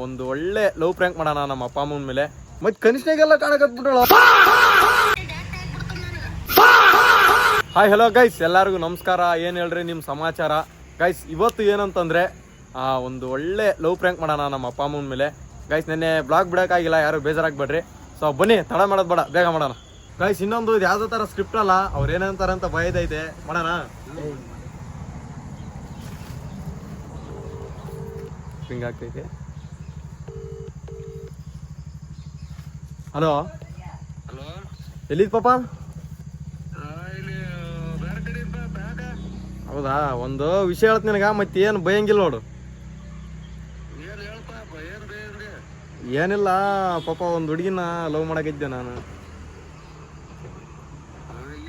ಒಂದು ಒಳ್ಳೆ love prank ಮಾಡೋಣ ನಮ್ಮ ಅಪ್ಪ ಅಮ್ಮನ ಮೇಲೆ. ಮತ್ತೆ ಕನಿಷ್ಠಗೆಲ್ಲ ಕಾಣಕತ್ಬಿಟ್ಟಳ. ಹಾಯ್ ಹಲೋ ಗೈಸ್, ಎಲ್ಲರಿಗೂ ನಮಸ್ಕಾರ. ಏನು ಹೇಳ್ರಿ ನಿಮ್ಮ ಸಮಾಚಾರ ಗೈಸ್? ಇವತ್ತು ಏನಂತಂದರೆ ಒಂದು ಒಳ್ಳೆ ಲವ್ ಪ್ರ್ಯಾಂಕ್ ಮಾಡೋಣ ನಮ್ಮ ಅಪ್ಪ ಅಮ್ಮನ ಮೇಲೆ. ಗೈಸ್ ನೆನ್ನೆ ಬ್ಲಾಗ್ ಬಿಡೋಕ್ಕಾಗಿಲ್ಲ, ಯಾರು ಬೇಜಾರಾಗ್ಬೇಡ್ರಿ. ಸೊ ಬನ್ನಿ, ತಡ ಮಾಡೋದು ಬೇಡ, ಬೇಗ ಮಾಡೋಣ ಗೈಸ್. ಇನ್ನೊಂದು ಇದು ಯಾವುದೋ ಥರ ಸ್ಕ್ರಿಪ್ಟ್ ಅಲ್ಲ, ಅವ್ರು ಏನಂತಾರೆ ಅಂತ ಭಯದೈತೆ. ಮಾಡೋಣ. ಹಿಂಗಾಗ್ತೈತೆ. ಹಲೋ ಹಲೋ, ಎಲ್ಲಿದ್ ಪಾಪ? ಇಲ್ಲಿ ಬೇರೆ ಕಡೆ ಬ್ಯಾಗ. ಹೌದಾ, ಒಂದು ವಿಷಯ ಹೇಳ್ತ ನಿನಗ, ಮತ್ತೆ ಏನು ಭಯಂಗಿಲ್ಲ ನೋಡು. ಏನು ಹೇಳಪ್ಪ, ಏನು ಬೇರೆ? ಏನಿಲ್ಲ ಪಾಪ, ಒಂದು ಹುಡುಗಿನ ಲವ್ ಮಾಡಕಿದ್ದೆ ನಾನು.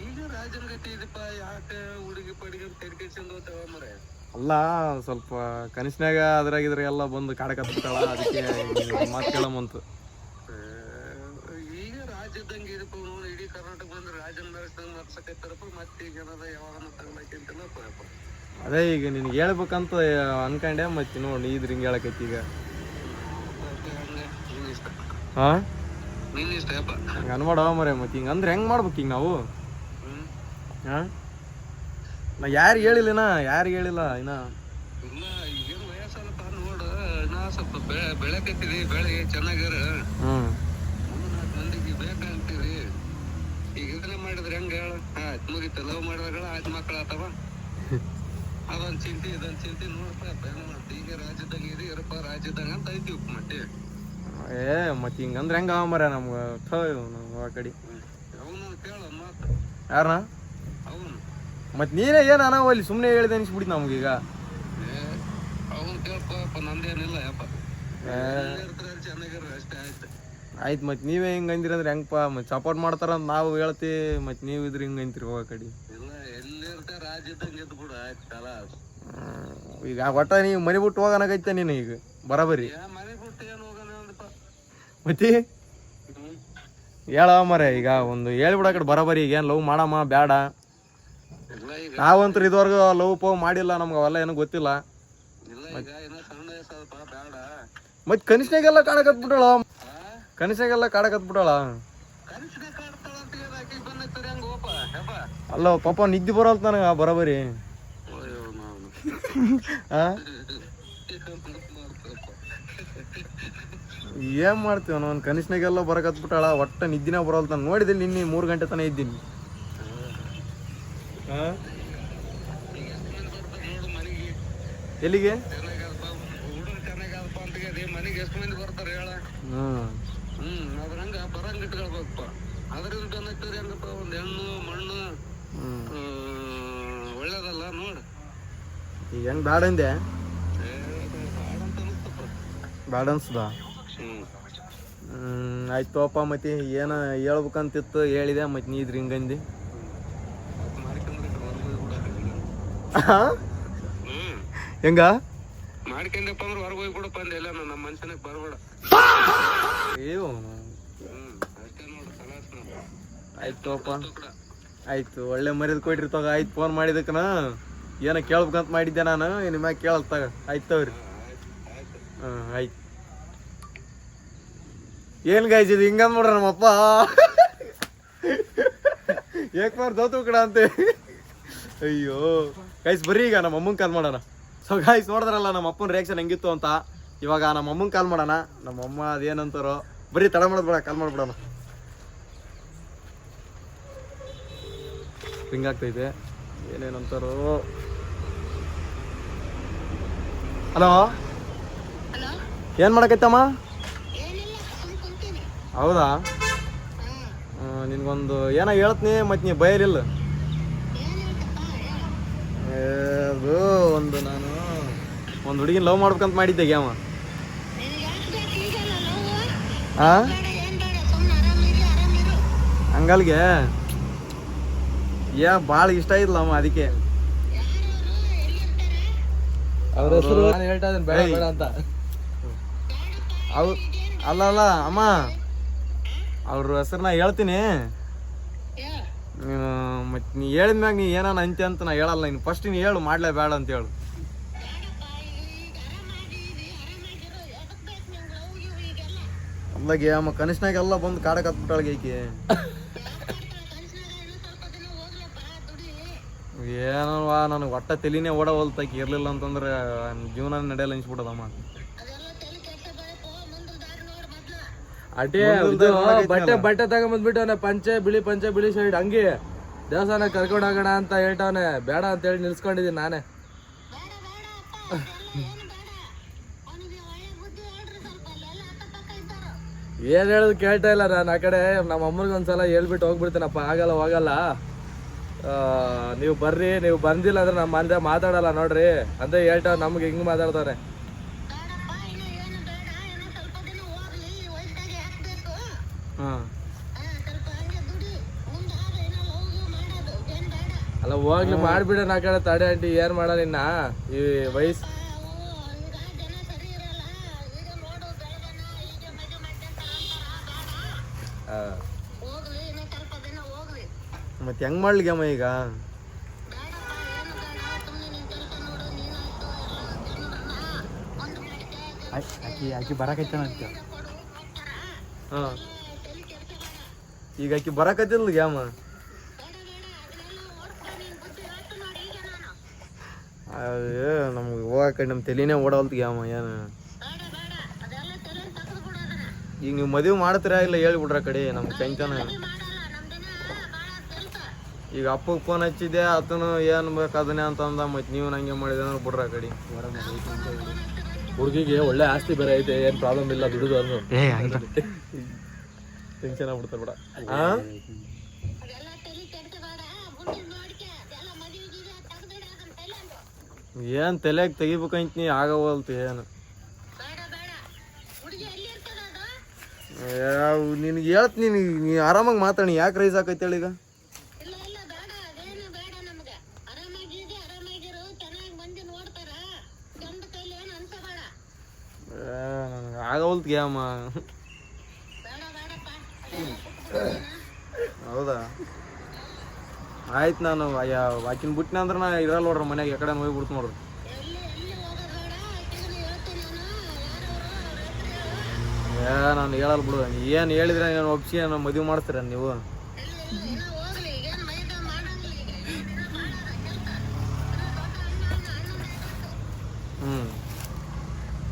ಈಗ ರಾಜನ ಗತಿ ಇದಪ್ಪ, ಯಾಕೆ ಹುಡುಗಿ ಪಡಿಗೆ ತೆಡ್ಕೊಂಡು ಹೋಗ್ತಾವ ಮರೆ? ಅಲ್ಲ, ಸ್ವಲ್ಪ ಕನಸಿನಾಗ ಅದ್ರಾಗಿದ್ರ ಎಲ್ಲ ಬಂದು ಕಾಡಕತ್ತಾಳ, ಅದಕ್ಕೆ ಮಾತು ಕೇಳಮ್ಮಂತ. ಈಗ ರಾಜ್ಯದಂಗೆ ಇದಪ್ಪ, ಇಡೀ ಕರ್ನಾಟಕ ಬಂದ್ರೆ ರಾಜನ ಮೆರೆಸ್ದಂಗೆ ಮರ್ಸಕೈತಾರಪ್ಪ. ಮತ್ತೆ ಈಗ ಏನದ ಯಾವಾಗ ತಗೊಳಕಂತಿಲ್ಲಪ್ಪ. ಅದೇ ಈಗ ನಿನ್ಗೆ ಹೇಳ್ಬೇಕಂತ ಅನ್ಕಂಡೆ, ಮತ್ತೆ ನೋಡಿ ಇದ್ರ ಹಿಂಗೆ ಹೇಳಕೈತಿ ಈಗ. ಹಾ, ನಿನ್ನ ಇಷ್ಟ ಅಪ್ಪ. ಹಂಗೆ ಅನ್ಮಾಡವ ಮರೆ. ಮತ್ತೆ ಹಿಂಗೆ ಅಂದ್ರೆ ಹೆಂಗೆ ಮಾಡ್ಬೇಕು ಈಗ ನಾವು? ಹಾಂ, ನಾ ಯಾರಿಗೆ ಹೇಳಿಲ್ಲ, ಯಾರಿಗೆ ಹೇಳಿಲ್ಲ ಇನ್ನ. ಇಲ್ಲ, ಈಗೇನು ವಯಸ್ಸಲ್ಲಪ್ಪ, ನೋಡು ನಾ ಸ್ವಲ್ಪ ಬೆಳಕೈತಿರಿ, ಬೆಳೆ ಚೆನ್ನಾಗಿರ. ಮಂದಿಗೆ ಬೇಕಾಗ್ತೀರಿ. ಈಗ ಇದನ್ನ ಮಾಡಿದ್ರೆ ಹೆಂಗ ಹೇಳ? ಆಯ್ತು, ಮುಗಿತ. ಲವ್ ಮಾಡಿದಾಗ ಆಯ್ತು, ಮಕ್ಕಳು ಆತವ. ಅದೊಂದು ಚಿಂತೆ ಇದೊಂದು ಚಿಂತೆ ನೋಡಪ್ಪ. ಈಗ ರಾಜ್ಯದಾಗ ಇದು ಇರಪ್ಪ, ರಾಜ್ಯದಾಗ ಅಂತ ಐತಿ ಮತ್ತೆ. ಮತ್ತೆ ಹಿಂಗಂದ್ರೆ ಹೆಂಗ ಮರ ನಮ್ಗೆ ಆ ಕಡೆ? ಅವನು ಕೇಳ ಮಾತು. ಯಾರನ? ಅವನು ಮತ್ತೆ ನೀನೇ ಏನು ಅನಾವ ಅಲ್ಲಿ ಸುಮ್ಮನೆ ಹೇಳಿದೆ ಅನ್ಸ್ಬಿಡಿ ನಮ್ಗೀಗ. ಅವನು ಕೇಳಪ್ಪ, ನಂದೇನಿಲ್ಲ ಯಪ್ಪ. ಚೆನ್ನಾಗಿರ ಅಷ್ಟೇ, ಆಯ್ತು. ಆಯ್ತು, ಮತ್ತೆ ನೀವೇ ಹಿಂಗೆ ಅಂದಿರಂದ್ರೆ ಹೆಂಗಪ್ಪ? ಮತ್ತೆ ಸಪೋರ್ಟ್ ಮಾಡ್ತಾರಂತ ನಾವು ಹೇಳ್ತೀವಿ, ಮತ್ತೆ ನೀವು ಇದ್ರೆ ಹಿಂಗೆ ಅಂತೀರಿ ಹೋಗೋ ಕಡೆ. ಇಲ್ಲ, ಎಲ್ಲಿರ್ತೆ ರಾಜ್ಯದಂಗೆ ಎದ್ದು ಬಿಡು, ಆಯ್ತು ಕಾಲ. ಈಗ ಒಟ್ಟ ನೀವು ಮನೆ ಬಿಟ್ಟು ಹೋಗೋಣಕೈತೆ ನೀನು ಈಗ ಬರಬರಿ. ಮನೆ ಬಿಟ್ಟು ಏನು ಹೋಗೋಣ ಅಂದಪ್ಪ ಮತ್ತೆ ಹೇಳ ಮರೆ. ಈಗ ಒಂದು ಹೇಳ್ಬಿಡ ಕಡೆ ಬರಬರಿ. ಈಗ ಏನು ಲವ್ ಮಾಡಮ್ಮ ಬೇಡ? ನಾವಂತೂ ಇದುವರೆಗೂ ಲವ್ ಪವ್ ಮಾಡಿಲ್ಲ, ನಮ್ಗೆ ಅವೆಲ್ಲ ಏನೂ ಗೊತ್ತಿಲ್ಲ. ಇಲ್ಲ, ಈಗ ಏನೋ ಸಣ್ಣ ವಯಸ್ಸಪ್ಪ, ಬೇಡ. ಮತ್ತೆ ಕನಿಷ್ಠಗೆಲ್ಲ ಕಾಣಕತ್ಬಿಟ್ಟಳ, ಕನಿಷ್ಠಗೆಲ್ಲ ಕಾಡಕತ್ಬಿಟ್ಟಳ. ಕನಸಿನ ಕಾಡ್ತಾಳ ಅಂತ ಹೇಳಿ ಆಕೆ ಬಂದೈತಾರೆ ಹೆಂಗ ಹೋಪ ಯಪ್ಪ? ಅಲ್ಲ ಪಾಪ, ನಿದ್ದೆ ಬರಲ್ತ ನನಗೆ ಬರಬರಿ. ಏನ್ ಮಾಡ್ತೀವ ನಾನು? ಕನಿಷ್ಠಗೆಲ್ಲ ಬರಕತ್ಬಿಟ್ಟಾಳ, ಒಟ್ಟ ನಿದ್ದಿನ ಬರಲ್ತ. ನೋಡಿದಿಲ್ಲ, ನಿನ್ನೆ 3 ಗಂಟೆ ತನಕ ಇದ್ದೀನಿ. ಎಲ್ಲಿಗೆ? ಹುಡುಗ ಚೆನ್ನಾಗಪ್ಪ ಅಂತ ಮನೆಗೆ ಎಷ್ಟು ಮಂದಿ ಬರ್ತಾರ ಹೇಳ? ಅದ್ರಂಗ ಬರಂಗ ಇಟ್ಕೊಳ್ಬೇಕಪ್ಪ. ಅದ್ರಿಂದ ಬಂದೈತರಿ ಹೆಂಗಪ್ಪ? ಒಂದ್ ಹೆಣ್ಣು ಮಣ್ಣು ಒಳ್ಳೇದಲ್ಲ ನೋಡು. ಈಗ ಹೆಂಗ್ ಬ್ಯಾಡ ಅಂದೆ? ಅಂತ ಅನಿಸ್ತಪ್ಪ. ಬ್ಯಾಡ ಅನ್ಸದ? ಆಯ್ತು ಅಪ್ಪ. ಮತ್ತೆ ಏನ ಹೇಳ್ಬೇಕಂತಿತ್ತು ಹೇಳಿದೆ, ಮತ್ತೆ ನೀ ಇದ್ರ ಹಿಂಗಂದಿ. ಹೆಂಗ ಮಾಡ್ಕೊಂಡಪ್ಪ ಅಂದ್ರೆ ಹೊರಗೆ ಹೋಗಿ ಬಿಡಪ್ಪ ಅಂದೆ. ಎಲ್ಲ ನಮ್ಮ ಮನುಷ್ಯನಿಗೆ ಬರ್ಬೇಡ. ಅಷ್ಟೇ ನೋಡು, ಕಲಾಸ್ ನೋಡು. ಆಯ್ತು ಅಪ್ಪ, ಆಯ್ತು. ಒಳ್ಳೆ ಮರ್ಯಾದೆ ಕೊಟ್ರಿ ತಗ. ಆಯ್ತು, ಫೋನ್ ಮಾಡಿದಕ್ಕನ ಏನೋ ಕೇಳ್ಬೇಕಂತ ಮಾಡಿದ್ದೆ ನಾನು, ನಿಮ್ಯಾಗ ಕೇಳಲ್ ತಗ. ಆಯ್ತು ತಗೋರಿ. ಆಯ್ತು. ಏನ್ ಗೈಸ್ ಇದು ಹಿಂಗಂದ್ ನೋಡ್ರ ನಮ್ಮಪ್ಪ. ಏಕ್ ಮಾರ್ ದೋತು ಕಡ ಅಂತೆ. ಅಯ್ಯೋ ಗೈಸ್, ಬರ್ರಿ ಈಗ ನಮ್ಮ ಅಮ್ಮಂಗೆ ಕಾಲ್ ಮಾಡೋಣ. ಸೊ ಗೈಸ್, ನೋಡಿದ್ರಲ್ಲ ನಮ್ಮ ಅಪ್ಪನ ರಿಯಾಕ್ಷನ್ ಹೆಂಗಿತ್ತು ಅಂತ. ಇವಾಗ ನಮ್ಮ ಅಮ್ಮಂಗೆ ಕಾಲ್ ಮಾಡೋಣ. ನಮ್ಮಮ್ಮ ಅದೇನಂತಾರೋ, ಬರೀ ತಡ ಮಾಡೋದು ಬೇಡ, ಕಾಲ್ ಮಾಡ್ಬಿಡೋಣ. ಹಿಂಗಾಗ್ತೈತೆ, ಏನೇನಂತಾರೋ. ಹಲೋ, ಏನ್ ಮಾಡಕೈತಮ್ಮ? ಹೌದಾ, ನಿನ್ಗೊಂದು ಏನೋ ಹೇಳ್ತೀನಿ, ಮತ್ತೆ ನೀ ಬಯಲಿಲ್ಲ. ಅದು ನಾನು ಒಂದು ಹುಡುಗಿನ ಲವ್ ಮಾಡ್ಬೇಕಂತ ಮಾಡಿದ್ದೆ ಗ್ಯಾಮ. ಹಂಗಲ್ಗೆ ಭಾಳ ಇಷ್ಟ ಇಲ್ಲಮ್ಮ, ಅದಕ್ಕೆ. ಅವ್ರ ಹೆಸರು ಹೇಳ್ತಾ ಇದ್ದೀನಿ, ಬೇಡ ಬೇಡ ಅಂತ. ಅಲ್ಲ ಅಮ್ಮ, ಅವ್ರ ಹೆಸರು ನಾ ಹೇಳ್ತೀನಿ. ಮತ್ತೆ ನೀ ಹೇಳಿದ್ಮ್ಯಾಗ ನೀ ಏನಾನ ಅಂತೆ ಅಂತ ನಾ ಹೇಳಲ್ಲ. ನೀನು ಫಸ್ಟ್ ನೀನು ಹೇಳು, ಮಾಡ್ಲೇ ಬೇಡ ಅಂತ ಹೇಳು. ಅಲ್ಲ ಗೇಮ ಕನಿಷ್ನಾಗ ಎಲ್ಲ ಬಂದು ಕಾಡಕ್ ಹತ್ಬಿಟ್ಟಾಳ ಗೇಕಿ ಏನಲ್ವಾ ನನಗೆ ಒಟ್ಟ ತಲಿನೇ ಓಡವಲ್ತಾಕಿ ಇರ್ಲಿಲ್ಲ ಅಂತಂದ್ರೆ ಜೀವನ ನಡೆಯಲ್ಲ ಅನ್ಸ್ಬಿಟ್ಟದಮ್ಮ. ಅಟೇ ಬಟ್ಟೆ ತಗೊಂಬಂದ್ಬಿಟ್ಟವನೆ, ಬಿಳಿ ಪಂಚೆ ಬಿಳಿ ಶರ್ಟ್ ಅಂಗಿ. ದೇವಸ್ಥಾನ ಕರ್ಕೊಂಡು ಹೋಗೋಣ ಅಂತ ಹೇಳ್ತಾವನೆ, ಬೇಡ ಅಂತ ಹೇಳಿ ನಿಲ್ಸ್ಕೊಂಡಿದೀನಿ ನಾನೇ. ಏನ್ ಹೇಳುದು ಕೇಳ್ತಾ ಇಲ್ಲ ನಾನು. ಆ ಕಡೆ ನಮ್ಮ ಅಮ್ಮನಿಗೆ ಒಂದ್ಸಲ ಹೇಳ್ಬಿಟ್ಟು ಹೋಗ್ಬಿಡ್ತೇನಪ್ಪ, ಹೋಗಲ್ಲ ನೀವು ಬರ್ರಿ, ನೀವು ಬಂದಿಲ್ಲ ಅಂದ್ರೆ ನಮ್ಮ ಮನೆ ಮಾತಾಡಲ್ಲ ನೋಡ್ರಿ ಅಂತ ಹೇಳ್ತಾವ. ನಮ್ಗೆ ಹಿಂಗ್ ಮಾತಾಡ್ತಾನೆ. ಅಲ್ಲ ಹೋಗ್ಲಿ ಮಾಡ್ಬಿಡ. ಆ ಕಡೆ ತಡೆ ಆಂಟಿ, ಏನ್ ಮಾಡಲ್ಲ ಇನ್ನ ಈ ವಯಸ್ಸು. ಮತ್ತೆ ಹೆಂಗ್ ಮಾಡ್ಲಿಗಮ್ಮ ಈಗ? ಆಕಿ ಬರಕೈತಂತ. ಈಗ ಆಕಿ ಬರಕತ್ತಿಲ್ಲ ಗ್ಯಾಮ. ನಮ್ಗೆ ಹೋಗಕ್ಕೆ ನಮ್ಮ ತಲೆನೇ ಓಡವಲ್ತು ಗ್ಯಾಮ. ಏನು ಈಗ ನೀವು ಮದುವೆ ಮಾಡ್ತೀರಾ ಇಲ್ಲ ಹೇಳ್ಬಿಡ್ರ ಕಡೆ ನಮ್ಮ ಚಂಚನ. ಈಗ ಅಪ್ಪಗೆ ಫೋನ್ ಹಚ್ಚಿದ್ದೆ, ಆತನು ಏನು ಬೇಕು ಅದನ್ನೇ ಅಂತ ಅಂದ. ಮತ್ತೆ ನೀವು ನಂಗೆ ಮಾಡಿದೆ ಅಂದ್ರೆ ಬಿಡ್ರ ಕಡೆ. ಹುಡುಗಿಗೆ ಒಳ್ಳೆ ಆಸ್ತಿ ಬೇರೆ ಐತೆ, ಏನ್ ಪ್ರಾಬ್ಲಮ್ ಇಲ್ಲ, ದುಡಿದು ಅಂದ್ರು. ಟೆನ್ಷನ್ ಆಗ್ಬಿಡ್ತಾರೆ ಬಿಡ. ಏನ್ ತಲೆಗೆ ತೆಗಿಬೇಕಂತ ನೀ ಆಗವಲ್ತು ಏನು. ನಿನಗೆ ಹೇಳ್ತೀನಿ, ನೀ ಆರಾಮಾಗಿ ಮಾತಾಡಿ. ಯಾಕೆ ರೈಸ್ ಆಕೈತೆ ಹೇಳಿ ಈಗ? ಆಗವಲ್ತು ಗ್ಯಾಮ. ಹೌದಾ, ಆಯ್ತು. ನಾನು ಆಕಿನ ಬಿಟ್ಟಿನ ಅಂದ್ರೆ ನಾ ಇರಲ್ಲ ನೋಡ್ರಿ ಮನ್ಯಾಗ, ಯಾಕಡೆ ಹೋಗ್ಬಿಡ್ತು ನೋಡ್ರಿ. ನಾನು ಹೇಳಲ್ಲ ಬಿಡು. ಏನು ಹೇಳಿದ್ರೆ ನಾನು ಒಪ್ಸಿ ನಾನು ಮದುವೆ ಮಾಡಿಸ್ತೀರ ನೀವು?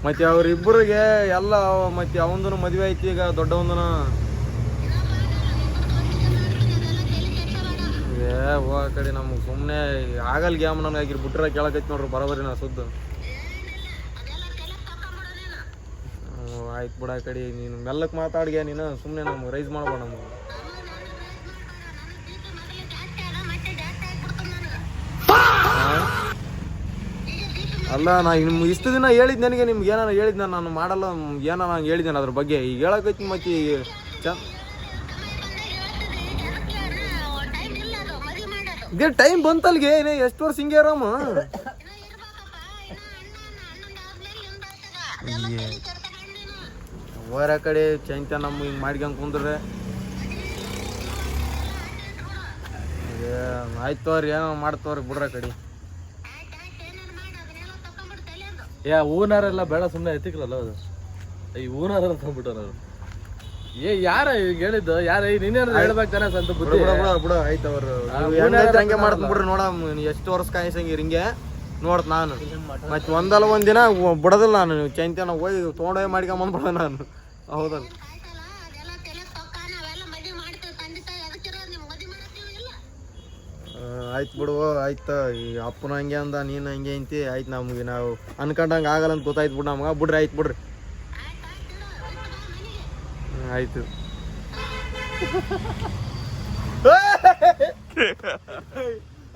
ಮತ್ತೆ ಅವ್ರಿಬ್ಬರಿಗೆ ಎಲ್ಲ ಮತ್ತೆ ಅವಂದನು ಮದುವೆ ಐತಿ ಈಗ, ದೊಡ್ಡವಂದನು. ಹೋಗ ಕಡೆ ನಮ್ಗೆ ಸುಮ್ಮನೆ ಆಗಲ್ ಗ್ಯಾಮ್. ನನಗೆ ಆಗಿರ್ ಬಿಟ್ರೆ ಕೇಳಕೈತಿ ನೋಡ್ರಿ ಬರೋಬರಿ ನಾ ಸುದ್ದು. ಆಯ್ತು ಬಿಡ ಕಡೆ, ನೀನು ಮೆಲ್ಲಕ್ಕೆ ಮಾತಾಡ್ಗ್ಯಾ. ನೀನು ಸುಮ್ಮನೆ ನಮ್ಗೆ ರೈಸ್ ಮಾಡ್ಬೇಡ ನಮ್ಗೆ. ಅಲ್ಲ ನಾ ನಿಮ್ಗೆ ಇಷ್ಟು ದಿನ ಹೇಳಿದ್ ನನಗೆ, ನಿಮ್ಗೆ ಏನಾರ ಹೇಳಿದ್ನ ನಾನು ಮಾಡಲ್ಲ, ಏನೋ ನಾನು ಹೇಳಿದ್ದೇನೆ ಅದ್ರ ಬಗ್ಗೆ. ಈಗ ಹೇಳಕೈತಿ ಮತ್ತೆ ಈಗ ಇದೇ ಟೈಮ್ ಬಂತಲ್ಗೆ. ಎಷ್ಟು ವರ್ಷ ಹಿಂಗೆ ರಾಮ? ಹೊರ ಕಡೆ ಚೈಂತ ನಮ್ಮ ಹಿಂಗೆ ಮಾಡ್ಕೊಂಡ್ ಕುಂದ್ರೆ ಆಯ್ತು ತೋರಿ, ಏನೋ ಮಾಡ್ತವ್ರಿ ಬಿಡ್ರ ಕಡೆ. ಹೂನಾರೆಲ್ಲ ಬೇಡ, ಸುಮ್ಮನೆ ಎತ್ತಿಕ್ರಲ್ಲ ಅದು. ಈ ಹೂನಾರೆಲ್ಲ ತಂದ್ಬಿಟ್ಟವ್ರು. ಯಾರ ಹೇಳಿದ್ದು? ಯಾರ ನೀನೇನು ಹೇಳ್ಬೇಕು ತಾನೆ ಸಂತ ಬುದ್ಧಿ. ಬಿಡು ಆಯ್ತು. ಅವ್ರು ಹಂಗೆ ಮಾಡ್ತ ಬಿಡ್ರಿ. ನೋಡ ಎಷ್ಟು ವರ್ಷ ಕಾಯಿಸಂಗಿರಿ ಹಿಂಗೆ ನೋಡ್ತ ನಾನು. ಮತ್ತೆ ಒಂದಲ್ಲ ಒಂದಿನ ಬಿಡೋದಿಲ್ಲ ನಾನು. ಚೈಂತನ ಹೋಗಿ ತೊಗೊಂಡೋಗಿ ಮಾಡ್ಕೊಂಬಂದ್ಬಿಡ ನಾನು. ಹೌದಲ್ಲ, ಆಯ್ತು ಬಿಡು. ಆಯ್ತು, ಈಗ ಅಪ್ಪನ ಹಂಗೆ ಅಂದ, ನೀನು ಹಂಗೆ ಅಂತಿ. ಆಯ್ತು, ನಮ್ಗೆ ನಾವು ಅನ್ಕೊಂಡಂಗೆ ಆಗಲ್ಲ ಅಂತ ಗೊತ್ತಾಯ್ತು ಬಿಡು ನಮ್ಗೆ. ಬಿಡ್ರಿ ಆಯ್ತು ಬಿಡ್ರಿ. ಆಯ್ತು.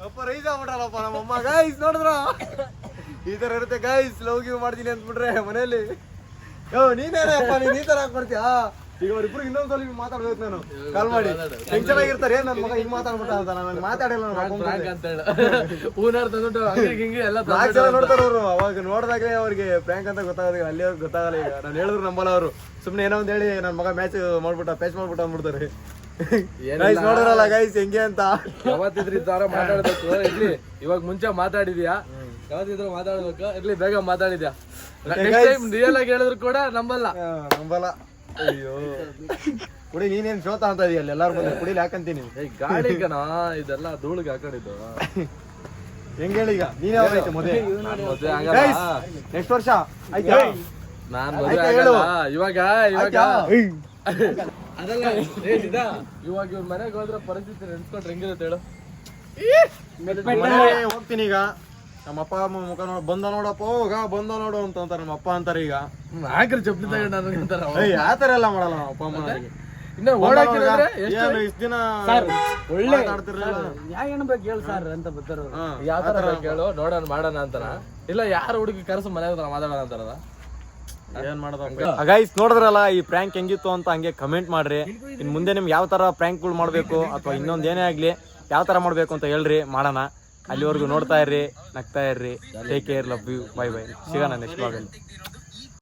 ಅಪ್ಪ ರೈಸ್ ಆಗ್ಬಿಟ್ರಲ್ಲಪ್ಪ ನಮ್ಮಮ್ಮ. ಗೈಸ್ ನೋಡಿದ್ರ ಈ ಥರ ಇರುತ್ತೆ ಗೈಸ್. ಲವ್ ಗಿವ್ ಮಾಡ್ತೀನಿ ಅಂದ್ಬಿಟ್ರೆ ಮನೇಲಿ. ನೀನೇನಪ್ಪ, ನೀನು ಈ ಥರ ಹಾಕ್ಬಿಡ್ತೀಯ? ಈಗ ಅವ್ರಿಬ್ರು ಇನ್ನೊಂದ್ಸಲ ಮಾತಾಡ್ಬೇಕು. ನಾನು ಕಾಲ್ ಮಾಡಿ ಟೆನ್ಷನ್ ಆಗಿರ್ತಾರೆ. ನನ್ನ ಮಗ ಹಿಂಗ್ ಮಾತಾಡ್ಬಿಟ್ಟ ಅಂತ. ನಾನು ಮಾತಾಡಿಲ್ಲ ನೋಡ್ತಾರ ಅವರು. ಅವಾಗ ನೋಡಿದಾಗಲೇ ಅವ್ರಿಗೆ ಪ್ರ್ಯಾಂಕ್ ಅಂತ ಗೊತ್ತಾಗ, ಅಲ್ಲಿ ಅವ್ರಿಗೆ ಗೊತ್ತಾಗಲ್ಲ. ಈಗ ನಾನು ಹೇಳಿದ್ರು ನಂಬಲ್ಲ ಅವರು. ಸುಮ್ಮನೆ ಏನೋ ಒಂದು ಹೇಳಿ ನನ್ನ ಮಗ ಮ್ಯಾಚ್ ಮಾಡ್ಬಿಟ್ಟ, ಪ್ಯಾಚ್ ಮಾಡ್ಬಿಟ್ಟ ಅಂದ್ಬಿಡ್ತಾರೆ. ಗೈಸ್ ನೋಡಿದ್ರಲ್ಲ ಗೈಸ್ ಹೆಂಗೆ ಅಂತ. ಯಾವತ್ತಿದ್ರು ಈ ತರ ಮಾತಾಡ್ಬೇಕು. ಇರ್ಲಿ, ಇವಾಗ ಮುಂಚೆ ಮಾತಾಡಿದ್ಯಾ, ಯಾವತ್ತಿದ್ರು ಮಾತಾಡ್ಬೇಕು. ಇರ್ಲಿ, ಬೇಗ ಮಾತಾಡಿದ್ಯಾ. ರಿಯಲ್ ಆಗಿ ಹೇಳಿದ್ರು ಕೂಡ ನಂಬಲ್ಲ. ಅಯ್ಯೋ ಕುಡಿ ನೀನೇನ್ ಶೋತ ಅಂತ ಇದೆಯಲ್ಲ ಎಲ್ಲಾರು ಬಂದ್ರೆ ಕುಡಿಲಿ ಹಾಕಂತೀನಿ. ಗಾಳಿ ಕಣ ಇದೆಲ್ಲ ಧೂಳಿಗೆ ಹಾಕೊಂಡಿದ್ದು. ಹೆಂಗ್ ಹೇಳಿ ಈಗ ನೀನೇ ಅವ್ರೈತೆ ಮದುವೆ ಮದ್ವೆ ಆಗಲ್ಲ. ನೆಕ್ಸ್ಟ್ ವರ್ಷ ಆಯ್ತಾ? ನಾನ್ ಮದ್ವೆ ಆಯ್ತಾ ಆಗಲ್ಲ. ಹೇಳು. ಇವಾಗ ಆಯ್ತಾ? ಅದಲ್ಲ ಇವಾಗ ಇವ್ರ ಮನೆಗೆ ಹೋದ್ರೆ ಪರಿಸ್ಥಿತಿ ನೆನ್ಸ್ಕೊಂಡ್ರೆ ಹೆಂಗಿರುತ್ತೆ ಹೇಳು. ಮನೆಗೆ ಹೋಗ್ತೀನಿ ಈಗ. ನಮ್ಮ ಅಪ್ಪ ಅಮ್ಮ ಮುಖ ಬಂದ ನೋಡಪ್ಪ ಹೋಗ ಬಂದ ನೋಡು ಅಂತ ಅಂತಾರೆ ನಮ್ಮ ಅಪ್ಪ ಅಂತಾರೆ ಈಗ. ಹಾಕ್ರಿ ಚಪ್ಪಲಿ ತಗೊಂಡು ನನಗಂತಾರ. ಆತರ ಎಲ್ಲ ಮಾಡಲ್ಲ ನಮ್ಮ ಅಪ್ಪ ಅಮ್ಮ ನನಗೆ. ಇನ್ನ ಓಡಾಕಿದ್ರೆ ಏನು ಇಷ್ಟ ದಿನ ಒಳ್ಳೆ ಮಾತಾಡ್ತಿರ್ಲಿಲ್ಲ. ಯಾವ ಬೇಕು ಹೇಳು ಸರ್ ಅಂತ ಬರ್ತಾರ. ಯಾವ ತರ ಕೇಳು ನೋಡೋಣ ಮಾಡೋಣ ಅಂತಾರ. ಇಲ್ಲ ಯಾರು ಹುಡುಗಿ ಕರ್ಸು ಮನೆ ಹತ್ರ ಮಾತಾಡೋಣ ಅಂತಾರದ. ಏನ್ ಮಾಡೋದು ಗೈಸ್, ನೋಡಿದ್ರಲ್ಲ ಈ ಪ್ರ್ಯಾಂಕ್ ಹೆಂಗಿತ್ತು ಅಂತ ಹಂಗೆ ಕಮೆಂಟ್ ಮಾಡ್ರಿ. ಇನ್ ಮುಂದೆ ನಿಮ್ಗೆ ಯಾವ ತರ ಪ್ರ್ಯಾಂಕ್ಗಳು ಮಾಡ್ಬೇಕು ಅಥವಾ ಇನ್ನೊಂದ್ ಏನೇ ಆಗ್ಲಿ ಯಾವ ತರ ಮಾಡ್ಬೇಕು ಅಂತ ಹೇಳ್ರಿ, ಮಾಡೋಣ. ಅಲ್ಲಿವರೆಗೂ ನೋಡ್ತಾ ಇರ್ರಿ, ನಗ್ತಾ ಇರ್ರಿ. Take care, love you, bye bye. ಸಿಗೋಣ ನೆಕ್ಸ್ಟ್ ಬ್ಲಾಗಲ್ಲಿ.